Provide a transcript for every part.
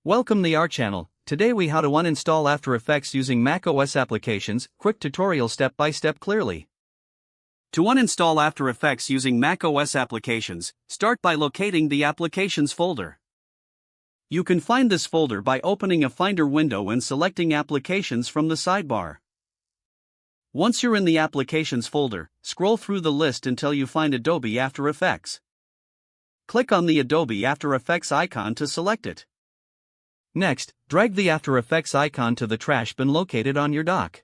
Welcome to our channel. Today we how to uninstall After Effects using macOS applications. Quick tutorial step by step clearly. To uninstall After Effects using macOS applications, start by locating the Applications folder. You can find this folder by opening a Finder window and selecting Applications from the sidebar. Once you're in the Applications folder, scroll through the list until you find Adobe After Effects. Click on the Adobe After Effects icon to select it. Next, drag the After Effects icon to the trash bin located on your dock.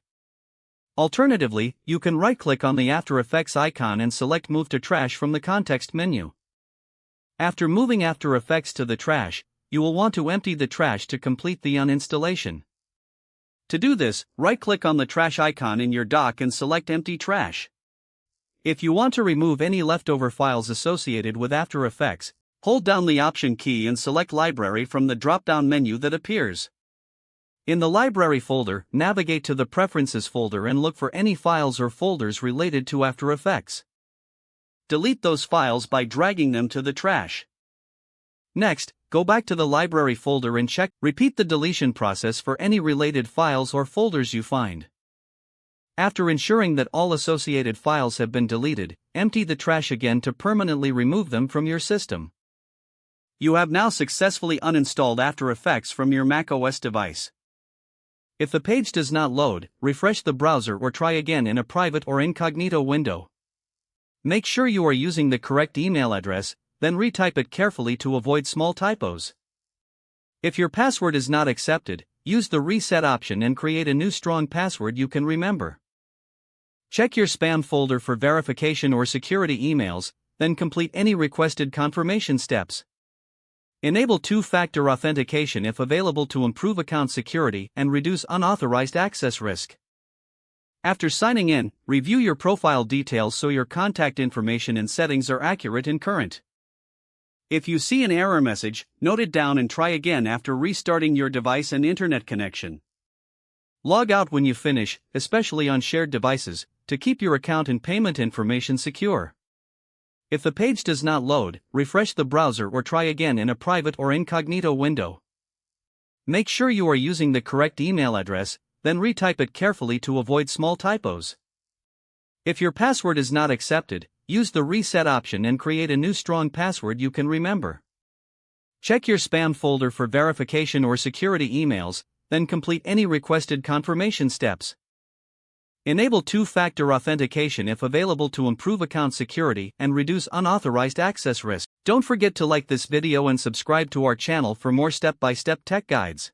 Alternatively, you can right-click on the After Effects icon and select Move to Trash from the context menu. After moving After Effects to the trash, you will want to empty the trash to complete the uninstallation. To do this, right-click on the trash icon in your dock and select Empty Trash. If you want to remove any leftover files associated with After Effects, hold down the Option key and select Library from the drop-down menu that appears. In the Library folder, navigate to the Preferences folder and look for any files or folders related to After Effects. Delete those files by dragging them to the trash. Next, go back to the Library folder and repeat the deletion process for any related files or folders you find. After ensuring that all associated files have been deleted, empty the trash again to permanently remove them from your system. You have now successfully uninstalled After Effects from your macOS device. If the page does not load, refresh the browser or try again in a private or incognito window. Make sure you are using the correct email address, then retype it carefully to avoid small typos. If your password is not accepted, use the reset option and create a new strong password you can remember. Check your spam folder for verification or security emails, then complete any requested confirmation steps. Enable two-factor authentication if available to improve account security and reduce unauthorized access risk. After signing in, review your profile details so your contact information and settings are accurate and current. If you see an error message, note it down and try again after restarting your device and internet connection. Log out when you finish, especially on shared devices, to keep your account and payment information secure. If the page does not load, refresh the browser or try again in a private or incognito window. Make sure you are using the correct email address, then retype it carefully to avoid small typos. If your password is not accepted, use the reset option and create a new strong password you can remember. Check your spam folder for verification or security emails, then complete any requested confirmation steps. Enable two-factor authentication if available to improve account security and reduce unauthorized access risk. Don't forget to like this video and subscribe to our channel for more step-by-step tech guides.